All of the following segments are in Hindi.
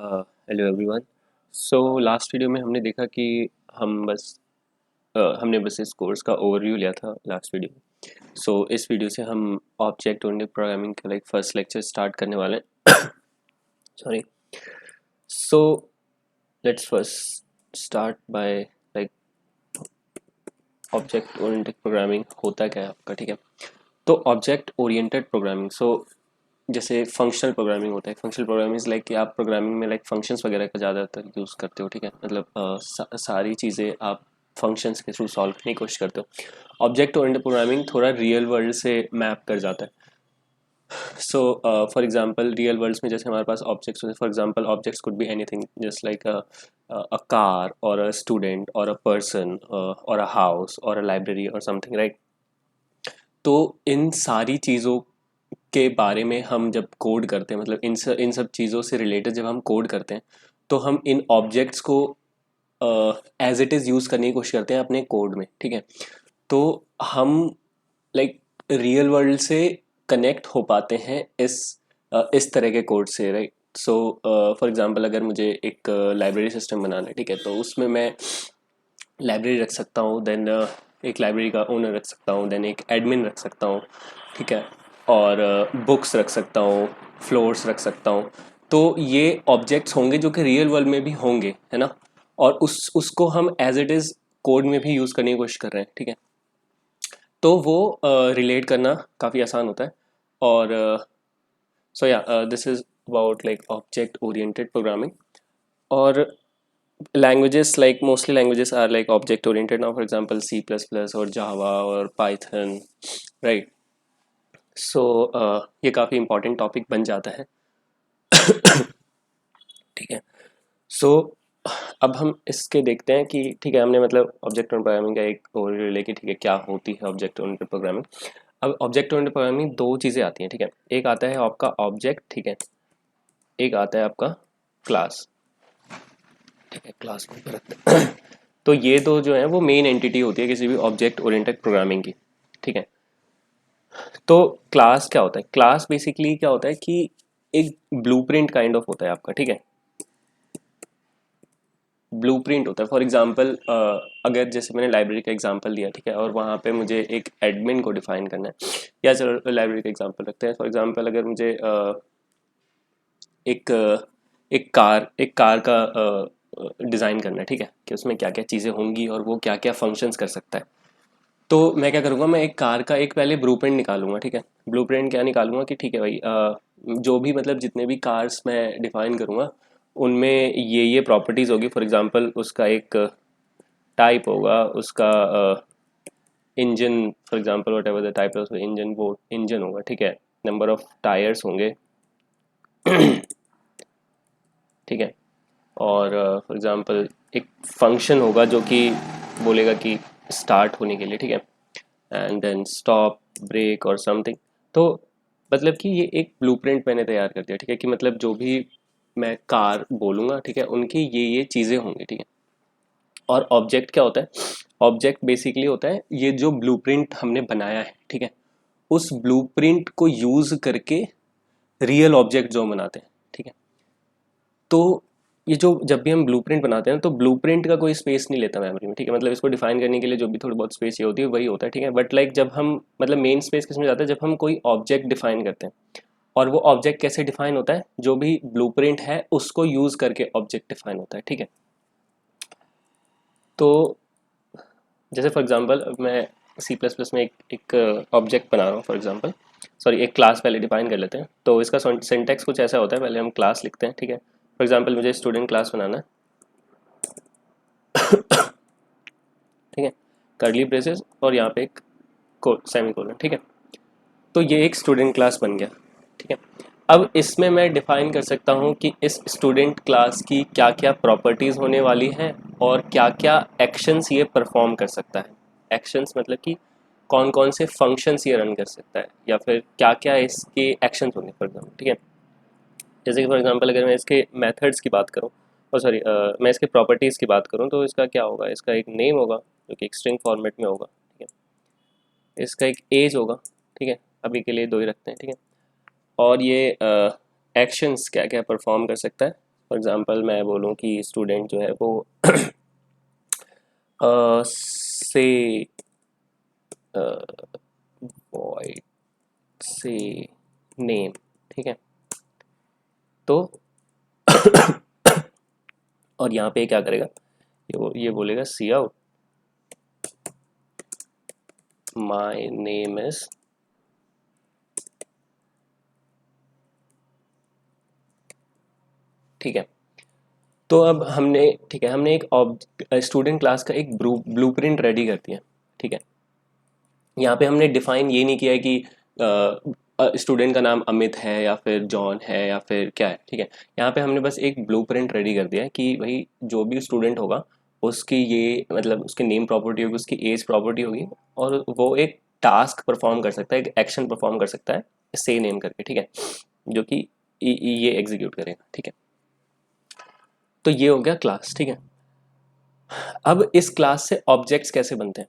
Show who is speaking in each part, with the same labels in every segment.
Speaker 1: Hello everyone. So last video में हमने देखा कि हमने बस इस कोर्स का ओवरव्यू लिया था लास्ट वीडियो में। इस वीडियो से हम ऑब्जेक्ट ओरिएंटेड प्रोग्रामिंग का फर्स्ट लेक्चर स्टार्ट करने वाले हैं। Sorry. So let's first start by like object oriented programming होता क्या है आपका, ठीक है। तो ऑब्जेक्ट ओरिएंटेड प्रोग्रामिंग जैसे फंक्शनल प्रोग्रामिंग होता है। फंक्शनल प्रोग्रामिंग इज लाइक कि आप प्रोग्रामिंग में फंक्शंस वगैरह का ज़्यादातर यूज़ करते हो, ठीक है। मतलब सारी चीज़ें आप फंक्शंस के थ्रू सॉल्व करने की कोशिश करते हो। ऑब्जेक्ट ओरिएंटेड प्रोग्रामिंग थोड़ा रियल वर्ल्ड से मैप कर जाता है। फॉर एग्जांपल रियल वर्ल्ड्स में जैसे हमारे पास ऑब्जेक्ट्स होते हैं, for example objects could be anything just like a car or a student or a person or a house or a library or something, right? तो इन सारी चीज़ों के बारे में हम जब कोड करते हैं, मतलब इन सब चीज़ों से रिलेटेड जब हम कोड करते हैं, तो हम इन ऑब्जेक्ट्स को एज इट इज़ यूज़ करने की कोशिश करते हैं अपने कोड में, ठीक है। तो हम लाइक रियल वर्ल्ड से कनेक्ट हो पाते हैं इस तरह के कोड से, राइट। फॉर एग्जांपल अगर मुझे एक लाइब्रेरी सिस्टम बनाना है, ठीक है, तो उसमें मैं लाइब्रेरी रख सकता हूँ, देन एक लाइब्रेरी का ओनर रख सकता हूँ, देन एक एडमिन रख सकता हूँ, ठीक है, और बुक्स रख सकता हूँ, फ्लोर्स रख सकता हूँ। तो ये ऑब्जेक्ट्स होंगे जो कि रियल वर्ल्ड में भी होंगे, है ना। और उसको हम एज इट इज़ कोड में भी यूज़ करने की कोशिश कर रहे हैं, ठीक है। तो वो रिलेट करना काफ़ी आसान होता है। और this is about like object oriented programming. और languages, like mostly languages are like object oriented now, for example C++ or Java or Python, right? ये काफ़ी important topic बन जाता है, ठीक है। सो अब हम इसके देखते हैं कि ठीक है, हमने मतलब ऑब्जेक्ट ओरिएंटेड प्रोग्रामिंग का एक ओवरव्यू लेके, ठीक है, क्या होती है ऑब्जेक्ट ओरिएंटेड प्रोग्रामिंग। अब ऑब्जेक्ट ओरिएंटेड प्रोग्रामिंग दो चीज़ें आती हैं, ठीक है। एक आता है आपका ऑब्जेक्ट, ठीक है, एक आता है आपका क्लास, ठीक है। क्लास में रखते हैं। तो ये दो जो है वो मेन एंटिटी होती है किसी भी ऑब्जेक्ट ओरिएंटेड प्रोग्रामिंग की, ठीक है। तो क्लास क्या होता है? क्लास बेसिकली क्या होता है कि एक ब्लूप्रिंट काइंड ऑफ होता है आपका, ठीक है। ब्लूप्रिंट होता है। फॉर एग्जांपल अगर जैसे मैंने लाइब्रेरी का एग्जांपल दिया, ठीक है, और वहाँ पे मुझे एक एडमिन को डिफाइन करना है, या चलो लाइब्रेरी का एग्जांपल रखते हैं। फॉर एग्जांपल अगर मुझे एक एक कार का डिज़ाइन करना है, ठीक है, कि उसमें क्या क्या चीज़ें होंगी और वो क्या क्या फंक्शंस कर सकता है। तो मैं क्या करूँगा, मैं एक कार का एक पहले ब्लूप्रिंट निकालूंगा, ठीक है। ब्लूप्रिंट क्या निकालूंगा कि ठीक है भाई, जो भी मतलब जितने भी कार्स मैं डिफाइन करूँगा उनमें ये प्रॉपर्टीज़ होगी। फॉर एग्जांपल उसका एक टाइप होगा, उसका engine, for example what ever the type है, उसका इंजन, वो इंजन होगा, ठीक है। नंबर ऑफ टायर्स होंगे, ठीक है। और फॉर एग्जांपल एक फंक्शन होगा जो कि बोलेगा कि स्टार्ट होने के लिए, ठीक है, एंड देन स्टॉप, ब्रेक और समथिंग। तो मतलब कि ये एक ब्लूप्रिंट मैंने तैयार कर दिया, ठीक है, कि मतलब जो भी मैं कार बोलूँगा, ठीक है, उनकी ये चीज़ें होंगी, ठीक है। और ऑब्जेक्ट क्या होता है? ऑब्जेक्ट बेसिकली होता है ये जो ब्लूप्रिंट हमने बनाया है, ठीक है, उस ब्लूप्रिंट को यूज़ करके रियल ऑब्जेक्ट जो हम बनाते हैं, ठीक है। तो ये जो जब भी हम ब्लूप्रिंट बनाते हैं तो ब्लूप्रिंट का कोई स्पेस नहीं लेता मेमोरी में, ठीक है। मतलब इसको डिफाइन करने के लिए जो भी थोड़ी बहुत स्पेस ये होती है वही होता है, ठीक है। बट लाइक जब हम मतलब मेन स्पेस किस में जाता है, जब हम कोई ऑब्जेक्ट डिफाइन करते हैं। और वो ऑब्जेक्ट कैसे डिफाइन होता है? जो भी ब्लूप्रिंट है उसको यूज करके ऑब्जेक्ट डिफाइन होता है, ठीक है। तो जैसे फॉर एग्जांपल मैं C++ में एक ऑब्जेक्ट बना रहा हूँ, फॉर एग्जांपल सॉरी एक क्लास पहले डिफाइन कर लेते हैं। तो इसका सिंटैक्स कुछ ऐसा होता है, पहले हम क्लास लिखते हैं, ठीक है। फॉर एग्जांपल मुझे स्टूडेंट क्लास बनाना है, ठीक है, कर्ली ब्रेसेस और यहाँ पे एक सेमी कोलन, ठीक है। तो ये एक स्टूडेंट क्लास बन गया, ठीक है। अब इसमें मैं डिफाइन कर सकता हूँ कि इस स्टूडेंट क्लास की क्या क्या प्रॉपर्टीज़ होने वाली हैं और क्या क्या एक्शंस ये परफॉर्म कर सकता है। एक्शंस मतलब कि कौन कौन से फंक्शंस ये रन कर सकता है, या फिर क्या क्या इसके एक्शंस होंगे, फॉर एग्जाम्पल, ठीक है। जैसे कि फॉर एग्जांपल अगर मैं इसके मेथड्स की बात करूँ, और सॉरी मैं इसके प्रॉपर्टीज़ की बात करूँ, तो इसका क्या होगा, इसका एक नेम होगा जो कि एक स्ट्रिंग फॉर्मेट में होगा, ठीक है। इसका एक एज होगा, ठीक है, अभी के लिए दो ही रखते हैं, ठीक है। और ये एक्शंस क्या क्या परफॉर्म कर सकता है, फॉर एग्जांपल मैं बोलूँ कि स्टूडेंट जो है वो से वॉइड से नेम, ठीक है। तो और यहाँ पे क्या करेगा, ये बोलेगा सी आउट माई नेम इज, ठीक है। तो अब हमने, ठीक है, हमने एक स्टूडेंट क्लास का एक ब्लूप्रिंट रेडी कर दिया, ठीक है। यहाँ पे हमने डिफाइन ये नहीं किया है कि स्टूडेंट का नाम अमित है या फिर जॉन है या फिर क्या है, ठीक है। यहाँ पे हमने बस एक ब्लूप्रिंट रेडी कर दिया है कि भाई जो भी स्टूडेंट होगा उसकी ये मतलब उसकी नेम प्रॉपर्टी होगी, उसकी एज प्रॉपर्टी होगी, और वो एक टास्क परफॉर्म कर सकता है, एक एक्शन परफॉर्म कर सकता है से नेम करके, ठीक है, जो कि ये एग्जीक्यूट करेगा, ठीक है। तो ये हो गया क्लास, ठीक है। अब इस क्लास से ऑब्जेक्ट्स कैसे बनते हैं?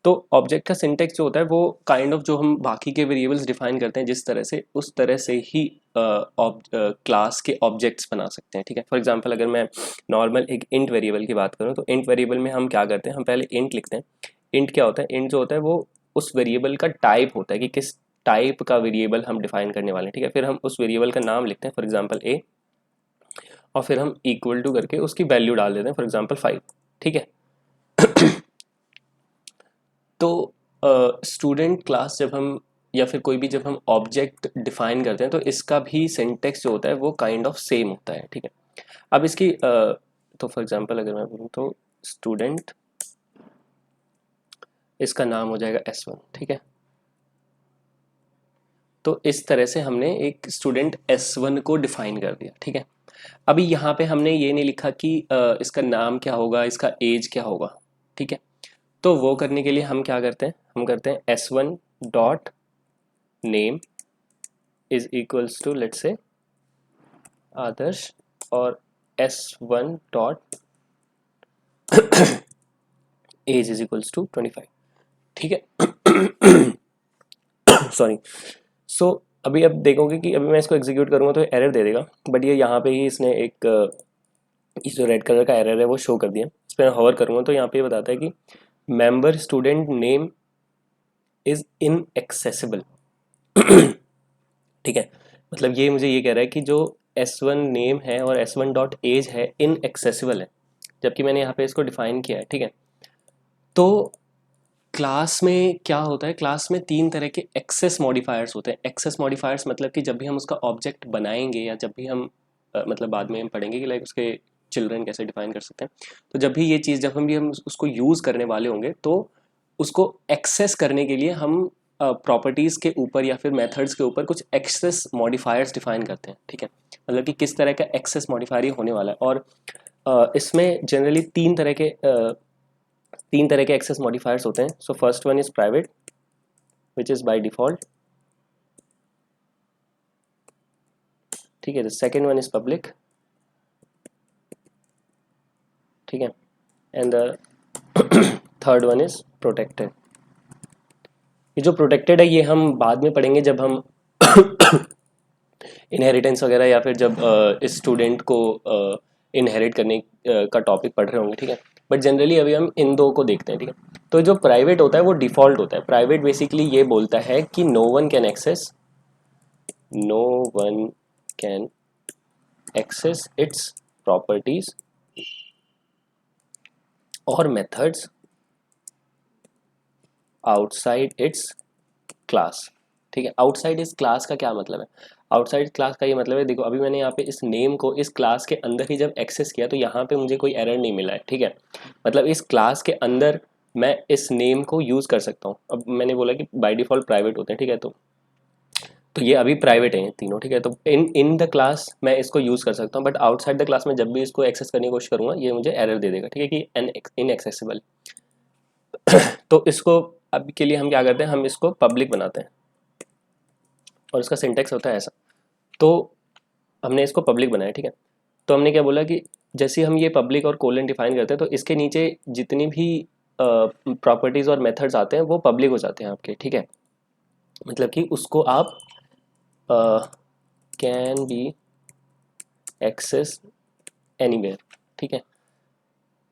Speaker 1: तो ऑब्जेक्ट का सिंटेक्स जो होता है वो काइंड ऑफ जो हम बाकी के वेरिएबल्स डिफाइन करते हैं जिस तरह से, उस तरह से ही क्लास के ऑब्जेक्ट्स बना सकते हैं, ठीक है। फॉर एग्जांपल अगर मैं नॉर्मल एक इंट वेरिएबल की बात करूं तो इंट वेरिएबल में हम क्या करते हैं, हम पहले इंट लिखते हैं। इंट क्या होता है, इंट जो होता है वो उस वेरिएबल का टाइप होता है कि किस टाइप का वेरिएबल हम डिफाइन करने वाले हैं, ठीक है। फिर हम उस वेरिएबल का नाम लिखते हैं, फॉर एग्जाम्पल ए, और फिर हम इक्वल टू करके उसकी वैल्यू डाल देते हैं, फॉर एग्जाम्पल 5, ठीक है। तो स्टूडेंट क्लास जब हम या फिर कोई भी जब हम ऑब्जेक्ट डिफाइन करते हैं तो इसका भी सिंटेक्स जो होता है वो काइंड ऑफ सेम होता है, ठीक है। अब इसकी तो फॉर एग्जांपल अगर मैं बोलूँ तो स्टूडेंट, इसका नाम हो जाएगा S1, ठीक है। तो इस तरह से हमने एक स्टूडेंट S1 को डिफाइन कर दिया, ठीक है। अभी यहाँ पे हमने ये नहीं लिखा कि इसका नाम क्या होगा, इसका एज क्या होगा, ठीक है। तो वो करने के लिए हम क्या करते हैं, हम करते हैं S1 dot name is equals to let's say Adarsh, और S1 dot age is equals to 25, ठीक है। सॉरी। सो अभी अब देखोगे कि अभी मैं इसको एग्जीक्यूट करूंगा तो एरर दे देगा, बट ये यहाँ पे ही इसने एक इस जो रेड कलर का एरर है वो शो कर दिया। इस पर हवर करूंगा तो यहाँ पे ये बताता है कि member student name is inaccessible, ठीक है। मतलब ये मुझे ये कह रहा है कि जो S1 नेम है और S1 डॉट एज है इनएक्सेसिबल है, जबकि मैंने यहाँ पे इसको डिफाइन किया है, ठीक है। तो क्लास में क्या होता है, क्लास में तीन तरह के एक्सेस मॉडिफायर्स होते हैं। एक्सेस मॉडिफायर्स मतलब कि जब भी हम उसका ऑब्जेक्ट बनाएंगे या जब भी हम मतलब बाद में हम पढ़ेंगे कि लाइक उसके चिल्ड्रन कैसे डिफाइन कर सकते हैं, तो जब भी ये चीज़ जब हम उसको यूज़ करने वाले होंगे तो उसको एक्सेस करने के लिए हम प्रॉपर्टीज़ के ऊपर या फिर मेथड्स के ऊपर कुछ एक्सेस मॉडिफायर्स डिफाइन करते हैं, ठीक है। मतलब कि किस तरह का एक्सेस मॉडिफायर होने वाला है, और इसमें जनरली तीन तरह के एक्सेस मॉडिफायर्स होते हैं। So first one is private which is by default, ठीक है। The second one is public, ठीक है, and the third one is protected. ये जो प्रोटेक्टेड है ये हम बाद में पढ़ेंगे जब हम इनहेरिटेंस वगैरह या फिर जब इस स्टूडेंट को इनहेरिट करने का टॉपिक पढ़ रहे होंगे, ठीक है। बट जनरली अभी हम इन दो को देखते हैं, ठीक है। तो जो प्राइवेट होता है वो डिफॉल्ट होता है। प्राइवेट बेसिकली ये बोलता है कि no one can access its properties और मेथड्स आउटसाइड इट्स क्लास, ठीक है। आउटसाइड इस क्लास का क्या मतलब है, आउटसाइड क्लास का ये मतलब है, देखो अभी मैंने यहाँ पे इस नेम को इस क्लास के अंदर ही जब एक्सेस किया तो यहाँ पे मुझे कोई एरर नहीं मिला है, ठीक है। मतलब इस क्लास के अंदर मैं इस नेम को यूज़ कर सकता हूँ। अब मैंने बोला कि बाय डिफॉल्ट प्राइवेट होते हैं, ठीक है। तो ये अभी प्राइवेट हैं तीनों, ठीक है। तो इन इन द क्लास मैं इसको यूज़ कर सकता हूँ, बट आउटसाइड द क्लास में जब भी इसको एक्सेस करने की कोशिश करूँगा ये मुझे एरर दे देगा, ठीक है, कि इनएक्सेसिबल। तो इसको अब के लिए हम क्या करते हैं, हम इसको पब्लिक बनाते हैं और इसका सिंटेक्स होता है ऐसा। तो हमने इसको पब्लिक बनाया, ठीक है। तो हमने क्या बोला कि जैसे हम ये पब्लिक और कोलन डिफाइन करते हैं तो इसके नीचे जितनी भी प्रॉपर्टीज़ और मेथड्स आते हैं वो पब्लिक हो जाते हैं आपके, ठीक है। मतलब कि उसको आप कैन बी एक्सेस एनीवेयर, ठीक है।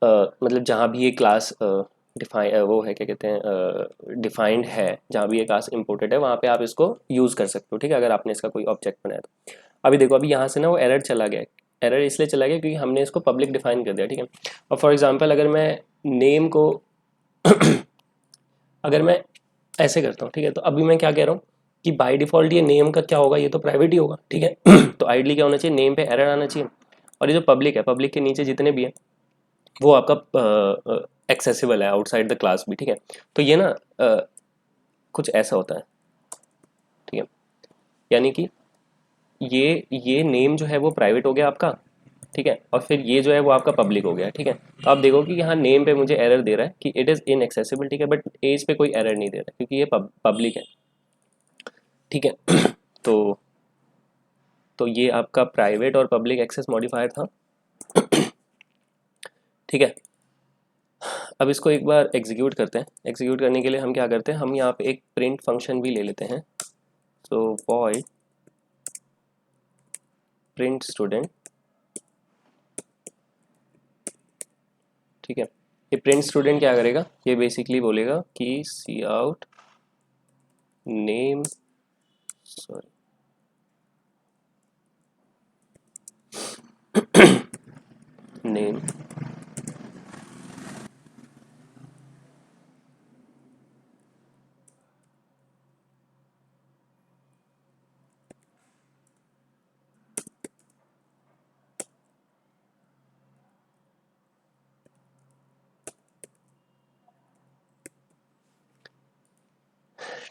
Speaker 1: मतलब जहाँ भी ये क्लास डिफाइन वो है, क्या कहते हैं, डिफाइंड है, जहाँ भी ये क्लास इंपोर्टेड है वहाँ पे आप इसको यूज़ कर सकते हो, ठीक है, अगर आपने इसका कोई ऑब्जेक्ट बनाया तो। अभी देखो, अभी यहाँ से ना वो एरर चला गया। एरर इसलिए चला गया क्योंकि हमने इसको पब्लिक डिफाइन कर दिया, ठीक है। और फॉर एग्जांपल अगर मैं नेम को अगर मैं ऐसे करता हूँ, ठीक है, तो अभी मैं क्या कह रहा हूँ कि बाय डिफ़ॉल्ट ये नेम का क्या होगा, ये तो प्राइवेट ही होगा, ठीक है। तो आइडली क्या होना चाहिए, नेम पे एरर आना चाहिए। और ये जो पब्लिक है, पब्लिक के नीचे जितने भी है वो आपका एक्सेसिबल है आउटसाइड द क्लास भी, ठीक है। तो ये ना कुछ ऐसा होता है, ठीक है, यानी कि ये नेम जो है वो प्राइवेट हो गया आपका, ठीक है, और फिर ये जो है वो आपका पब्लिक हो गया, ठीक है। तो आप देखो कि यहाँ नेम पे मुझे एरर दे रहा है कि इट इज़ इनएक्सेसिबल, ठीक है, बट एज पे कोई एरर नहीं दे रहा क्योंकि ये पब्लिक है, ठीक है। तो तो ये आपका प्राइवेट और पब्लिक एक्सेस मॉडिफायर था, ठीक है। अब इसको एक बार एग्जीक्यूट करते हैं। एग्जीक्यूट करने के लिए हम क्या करते हैं, हम यहाँ पे एक प्रिंट फंक्शन भी ले लेते हैं। सो वॉइड प्रिंट स्टूडेंट, ठीक है। ये प्रिंट स्टूडेंट क्या करेगा, ये बेसिकली बोलेगा कि सी आउट नेम, सॉरी, नेम,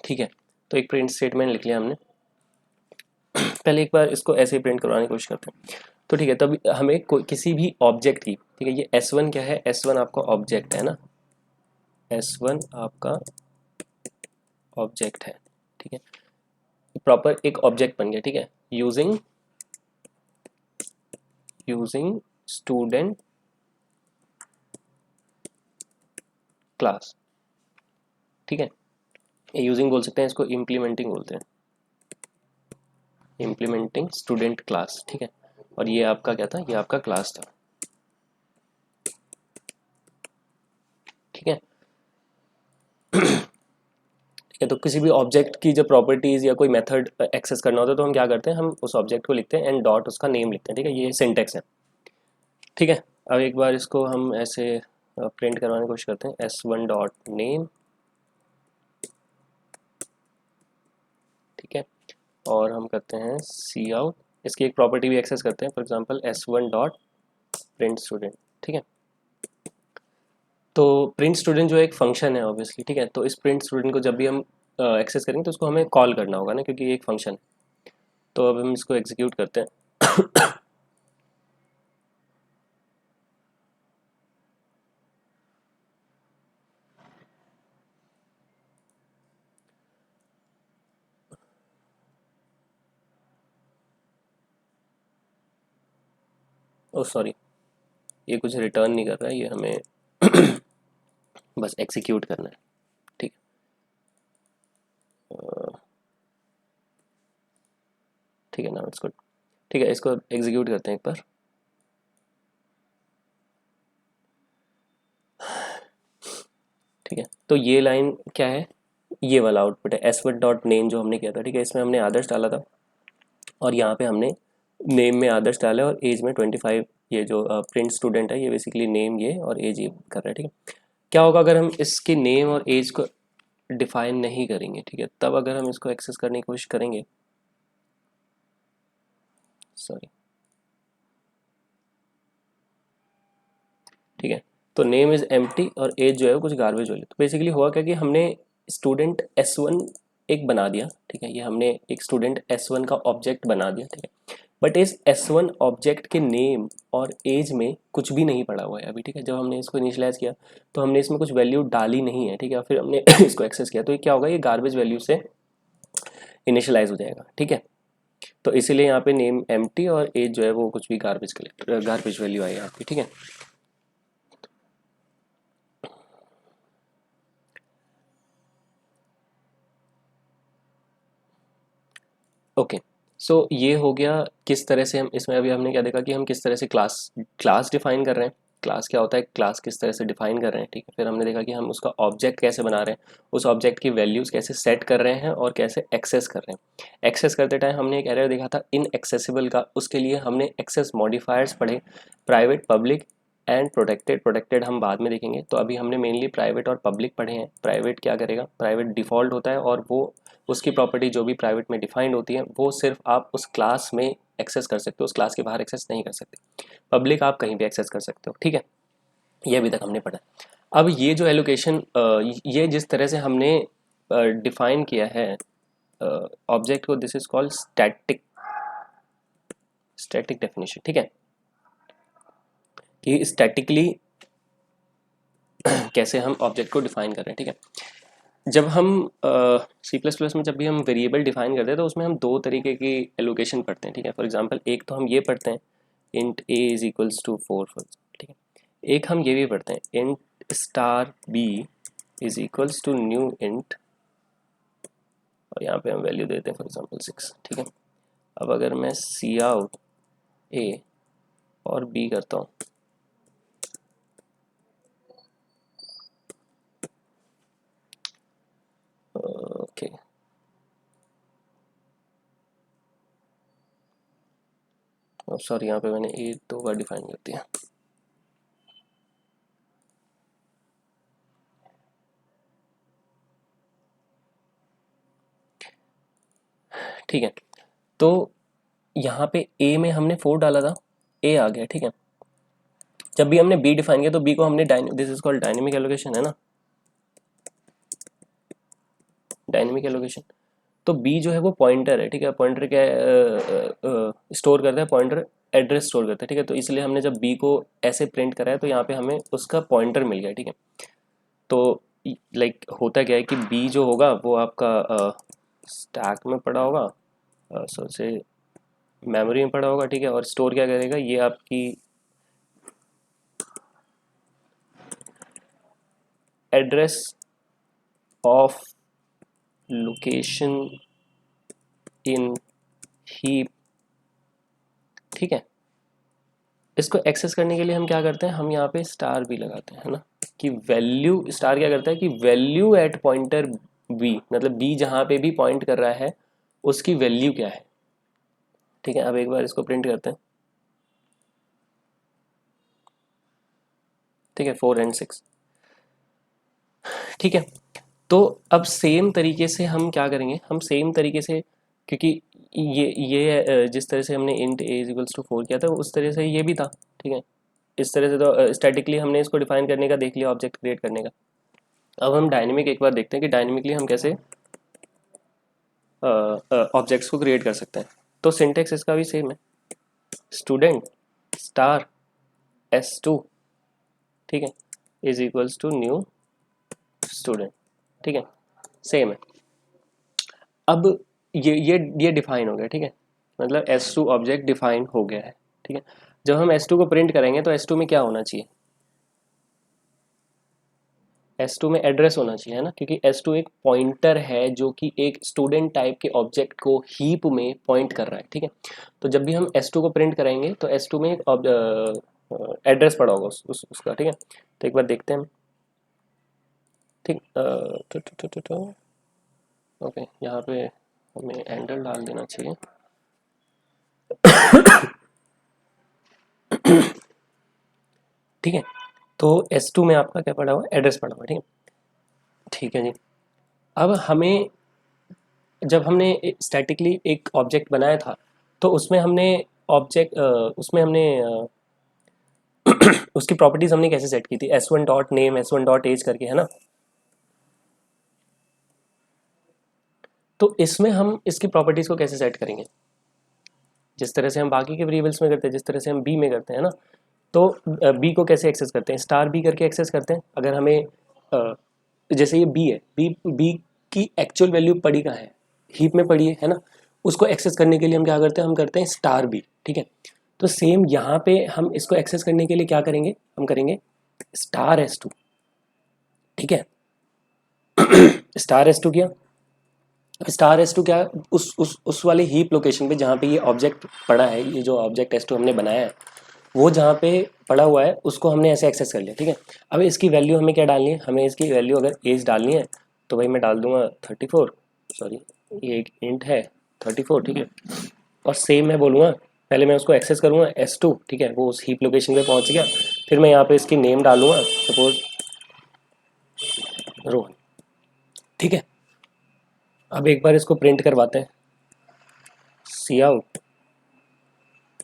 Speaker 1: ठीक है। तो एक प्रिंट स्टेटमेंट लिख लिया हमने। पहले एक बार इसको ऐसे ही प्रिंट करवाने की कोशिश करते हैं। तो ठीक है, तब हमें कोई किसी भी ऑब्जेक्ट की, ठीक है, ये S1 क्या है, S1 आपका ऑब्जेक्ट है ना, S1 आपका ऑब्जेक्ट है, ठीक है। प्रॉपर एक ऑब्जेक्ट बन गया, ठीक है, यूजिंग यूजिंग स्टूडेंट क्लास, ठीक है। यूजिंग बोल सकते हैं इसको, इम्प्लीमेंटिंग बोलते हैं, इम्प्लीमेंटिंग स्टूडेंट क्लास, ठीक है। और ये आपका क्या था, ये आपका क्लास था, ठीक है। ठीक है, तो किसी भी ऑब्जेक्ट की जब प्रॉपर्टीज या कोई मेथड एक्सेस करना होता है तो हम क्या करते हैं, हम उस ऑब्जेक्ट को लिखते हैं एंड डॉट उसका नेम लिखते हैं, ठीक है, ये सिंटेक्स है, ठीक है। अब एक बार इसको हम ऐसे प्रिंट करवाने की कोशिश करते हैं, S1 डॉट नेम, ठीक है। और हम करते हैं सी आउट, इसकी एक प्रॉपर्टी भी एक्सेस करते हैं, for example S1 dot print student, ठीक है। तो प्रिंट स्टूडेंट जो एक फंक्शन है ऑब्वियसली, ठीक है, तो इस प्रिंट स्टूडेंट को जब भी हम एक्सेस करेंगे तो उसको हमें कॉल करना होगा ना, क्योंकि ये एक फंक्शन है। तो अब हम इसको एग्जीक्यूट करते हैं। ओ सॉरी, ये कुछ रिटर्न नहीं कर रहा है, ये हमें बस एग्जीक्यूट करना है, ठीक है। ठीक है ना, इट्स गुड, ठीक है, इसको एग्जीक्यूट करते हैं एक बार। ठीक है, तो ये लाइन क्या है, ये वाला आउटपुट है S1 डॉट नेम जो हमने किया था, ठीक है, इसमें हमने आदर्श डाला था और यहाँ पे हमने नेम में आदर्श डाला और एज में 25। ये जो प्रिंट स्टूडेंट है ये बेसिकली नेम ये और एज ये कर रहा है, ठीक है। क्या होगा अगर हम इसके नेम और एज को डिफाइन नहीं करेंगे, ठीक है, तब अगर हम इसको एक्सेस करने की कोशिश करेंगे, सॉरी, ठीक है, तो नेम इज एम्प्टी और एज जो है वो कुछ गार्बेज वाली। तो बेसिकली हुआ क्या कि हमने स्टूडेंट S1 एक बना दिया, ठीक है, ये हमने एक स्टूडेंट S1 का ऑब्जेक्ट बना दिया, ठीक है, बट इस S1 ऑब्जेक्ट के नेम और एज में कुछ भी नहीं पड़ा हुआ है अभी, ठीक है। जब हमने इसको इनिशियलाइज किया तो हमने इसमें कुछ वैल्यू डाली नहीं है, ठीक है, फिर हमने इसको एक्सेस किया तो ये क्या होगा, ये गार्बेज वैल्यू से इनिशियलाइज हो जाएगा, ठीक है। तो इसीलिए यहाँ पे नेम एम्प्टी और एज जो है वो कुछ भी गार्बेज वैल्यू आई आपकी, ठीक है। ओके, सो ये हो गया किस तरह से हम इसमें, अभी हमने क्या देखा कि हम किस तरह से क्लास डिफाइन कर रहे हैं, क्लास क्या होता है, क्लास किस तरह से डिफाइन कर रहे हैं, ठीक है। फिर हमने देखा कि हम उसका ऑब्जेक्ट कैसे बना रहे हैं, उस ऑब्जेक्ट की वैल्यूज़ कैसे सेट कर रहे हैं और कैसे एक्सेस कर रहे हैं। एक्सेस करते टाइम हमने एक एरर देखा था इनएक्सेसिबल का, उसके लिए हमने एक्सेस मॉडिफायर्स पढ़े, private, public and protected. Protected हम बाद में देखेंगे। तो अभी हमने मेनली प्राइवेट और पब्लिक पढ़े हैं। प्राइवेट क्या करेगा, प्राइवेट डिफ़ॉल्ट होता है और वो उसकी प्रॉपर्टी जो भी प्राइवेट में डिफाइंड होती है वो सिर्फ आप उस क्लास में एक्सेस कर सकते हो, उस क्लास के बाहर एक्सेस नहीं कर सकते। पब्लिक आप कहीं भी एक्सेस कर सकते हो, ठीक है। ये अभी तक हमने पढ़ा। अब ये जो एलोकेशन, ये जिस तरह से हमने डिफाइन किया है ऑब्जेक्ट को, this is called static, static definition, ठीक है। कि स्टैटिकली कैसे हम ऑब्जेक्ट को डिफाइन कर रहे हैं, ठीक है। जब हम सी प्लस प्लस में जब भी हम वेरिएबल डिफाइन करते हैं तो उसमें हम दो तरीके की एलोकेशन पढ़ते हैं, ठीक है। फॉर एग्जांपल एक तो हम ये पढ़ते हैं int a is equals to 4, ठीक है। एक हम ये भी पढ़ते हैं int star b is equals to new int, और यहाँ पे हम वैल्यू देते हैं फॉर एग्जांपल 6, ठीक है। अब अगर मैं सी आउट ए और बी करता हूँ, ओके, सॉरी यहाँ पे मैंने ए 2 बार डिफाइन कर दिया, ठीक है। तो यहाँ पे ए में हमने 4 डाला था, ए आ गया, ठीक है। जब भी हमने बी डिफाइन किया तो बी को हमने this is called dynamic allocation, है ना, डायनेमिक एलोकेशन। तो बी जो है वो पॉइंटर है, ठीक है। पॉइंटर क्या स्टोर करता है, पॉइंटर एड्रेस स्टोर करता है, ठीक है। तो इसलिए हमने जब बी को ऐसे प्रिंट करा है तो यहाँ पे हमें उसका पॉइंटर मिल गया, ठीक है। तो लाइक होता क्या है कि बी जो होगा वो आपका स्टैक में पड़ा होगा, सो से मेमोरी में पड़ा होगा, ठीक है। और स्टोर क्या करेगा, ये आपकी address of location in heap, ठीक है। इसको एक्सेस करने के लिए हम क्या करते हैं, हम यहाँ पे स्टार भी लगाते हैं, है ना, कि वैल्यू, स्टार क्या करता है कि वैल्यू एट पॉइंटर बी, मतलब बी जहाँ पे भी पॉइंट कर रहा है उसकी वैल्यू क्या है, ठीक है। अब एक बार इसको प्रिंट करते हैं, ठीक है, 4 and 6, ठीक है। तो अब सेम तरीके से हम क्या करेंगे, हम सेम तरीके से, क्योंकि ये जिस तरह से हमने इंट ए इक्वल्स टू 4 किया था उस तरह से ये भी था, ठीक है। इस तरह से तो स्टैटिकली हमने इसको डिफाइन करने का देख लिया, ऑब्जेक्ट क्रिएट करने का। अब हम डायनेमिक एक बार देखते हैं कि डायनेमिकली हम कैसे ऑब्जेक्ट्स को क्रिएट कर सकते हैं। तो सिंटेक्स इसका भी सेम है, स्टूडेंट स्टार s2, ठीक है, is equals to new student, ठीक है, सेम है। अब ये डिफाइन हो गया, ठीक है, मतलब s2 ऑब्जेक्ट डिफाइन हो गया है, ठीक है। जब हम s2 को प्रिंट करेंगे तो s2 में क्या होना चाहिए, S2 में एड्रेस होना चाहिए, है ना, क्योंकि S2 एक पॉइंटर है जो कि एक स्टूडेंट टाइप के ऑब्जेक्ट को हीप में पॉइंट कर रहा है, ठीक है। तो जब भी हम S2 को प्रिंट करेंगे तो S2 में एक एड्रेस पड़ा होगा उसका, ठीक है। तो एक बार देखते हैं, ठीक, ओके, यहाँ पे हमें एंडल डाल देना चाहिए, ठीक है। तो S2 में आपका क्या पड़ा हुआ, एड्रेस पड़ा हुआ, ठीक है, ठीक है जी। अब हमें, जब हमने स्टैटिकली एक ऑब्जेक्ट बनाया था तो उसमें हमने ऑब्जेक्ट उसमें हमने उसकी प्रॉपर्टीज हमने कैसे सेट की थी, s1 dot name, s1 dot as करके, है ना। तो इसमें हम इसकी प्रॉपर्टीज को कैसे सेट करेंगे, जिस तरह से हम बाकी के वेरिएबल्स में करते हैं, जिस तरह से हम बी में करते हैं ना। तो बी को कैसे एक्सेस करते हैं, स्टार बी करके एक्सेस करते हैं। अगर हमें जैसे ये बी है, बी बी की एक्चुअल वैल्यू पड़ी कहाँ है, हीप में पड़ी है ना। उसको एक्सेस करने के लिए हम क्या करते हैं, हम करते हैं स्टार बी, ठीक है। तो सेम यहाँ पे हम इसको एक्सेस करने के लिए क्या करेंगे, हम करेंगे स्टार s2, ठीक है। स्टार s2 किया, स्टार एस टू क्या है, उस वाले हीप लोकेशन पे जहाँ पे ये ऑब्जेक्ट पड़ा है, ये जो ऑब्जेक्ट एस टू हमने बनाया है वो जहाँ पे पड़ा हुआ है उसको हमने ऐसे एक्सेस कर लिया, ठीक है। अब इसकी वैल्यू हमें क्या डालनी है, हमें इसकी वैल्यू अगर एज डालनी है तो भाई मैं डाल दूंगा 34, सॉरी ये एक इंट है 34, ठीक है। और सेम मैं बोलूँगा, पहले मैं उसको एक्सेस करूँगा एस टू, ठीक है, वो उस हीप लोकेशन पे पहुँच गया। फिर मैं यहाँ पे इसकी नेम डालूंगा, सपोज रोहन, ठीक है। अब एक बार इसको प्रिंट करवाते हैं, cout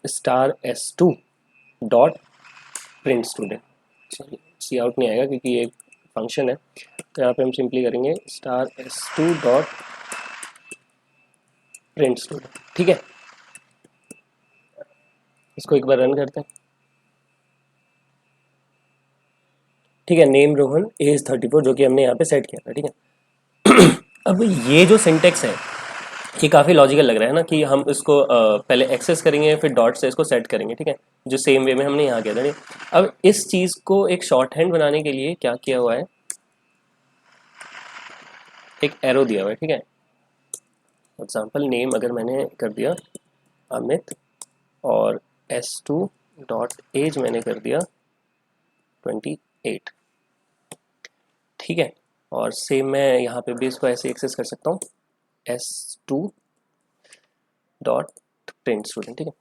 Speaker 1: star S two dot print student, sorry cout नहीं आएगा क्योंकि ये फंक्शन है, तो यहाँ पे हम सिंपली करेंगे star S two dot print student, ठीक है। इसको एक बार रन करते हैं, ठीक है। नेम रोहन, एज 34, जो कि हमने यहाँ पे सेट किया था, ठीक है। अब ये जो सिंटेक्स है ये काफ़ी लॉजिकल लग रहा है ना, कि हम इसको पहले एक्सेस करेंगे फिर डॉट से इसको सेट करेंगे, ठीक है, जो सेम वे में हमने यहाँ किया था, ठीक है। अब इस चीज़ को एक शॉर्ट हैंड बनाने के लिए क्या किया हुआ है, एक एरो दिया हुआ है, ठीक है। एग्जाम्पल नेम अगर मैंने कर दिया अमित और एस टू डॉट एज मैंने कर दिया 28, ठीक है। और सेम मैं यहाँ पे भी इसको ऐसे एक्सेस कर सकता हूँ S two dot print student, ठीक है।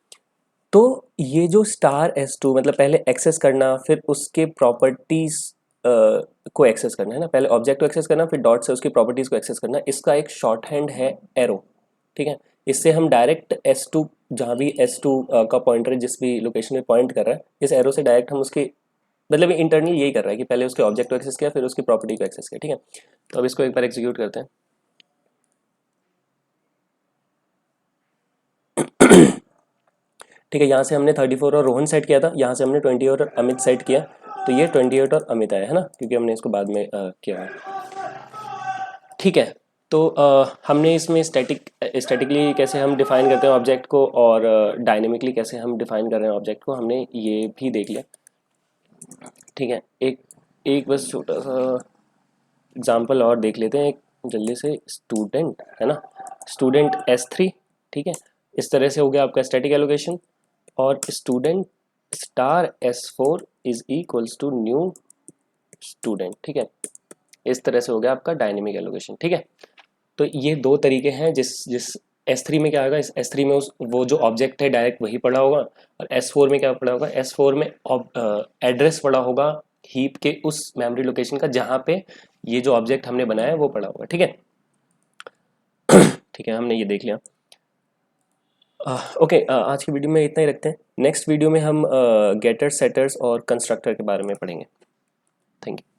Speaker 1: तो ये जो स्टार एस टू मतलब पहले एक्सेस करना फिर उसके प्रॉपर्टीज को एक्सेस करना है ना, पहले ऑब्जेक्ट को एक्सेस करना फिर डॉट से उसकी प्रॉपर्टीज को एक्सेस करना, इसका एक शॉर्ट हैंड है एरो, ठीक है। इससे हम डायरेक्ट एस टू, जहाँ भी एस टू का पॉइंटर जिस भी लोकेशन में पॉइंट कर रहा है, इस एरो से डायरेक्ट हम उसके मतलब इंटरनल यही कर रहा है कि पहले उसके ऑब्जेक्ट को एक्सेस किया फिर उसकी प्रॉपर्टी को एक्सेस किया, ठीक है। तो अब इसको एक बार एग्जीक्यूट करते हैं, ठीक है। यहाँ से हमने 34 और रोहन सेट किया था, यहाँ से हमने 20 और अमित सेट किया, तो ये 28 और अमित आया है ना, क्योंकि हमने इसको बाद में किया है, ठीक है। तो हमने इसमें स्टैटिकली कैसे हम डिफाइन करते हैं ऑब्जेक्ट को और डायनेमिकली कैसे हम डिफाइन कर रहे हैं ऑब्जेक्ट को, हमने ये भी देख लिया, ठीक है। एक एक बस छोटा सा एग्जाम्पल और देख लेते हैं एक जल्दी से, स्टूडेंट है ना, स्टूडेंट एस थ्री, ठीक है। इस तरह से हो गया आपका स्टैटिक एलोकेशन, और student star s four is equals to new student, ठीक है। इस तरह से हो गया आपका डायनेमिक एलोकेशन, ठीक है। तो ये दो तरीके हैं, जिस जिस एस थ्री में क्या होगा, इस एस थ्री में उस वो जो ऑब्जेक्ट है डायरेक्ट वही पड़ा होगा, और एस फोर में क्या पड़ा होगा, एस फोर में एड्रेस पड़ा होगा हीप के उस मेमोरी लोकेशन का जहाँ पे ये जो ऑब्जेक्ट हमने बनाया है वो पड़ा होगा, ठीक है। ठीक है, हमने ये देख लिया। ओके, आज की वीडियो में इतना ही रखते हैं। नेक्स्ट वीडियो में हम गेटर्स सेटर्स और कंस्ट्रक्टर के बारे में पढ़ेंगे। Thank you.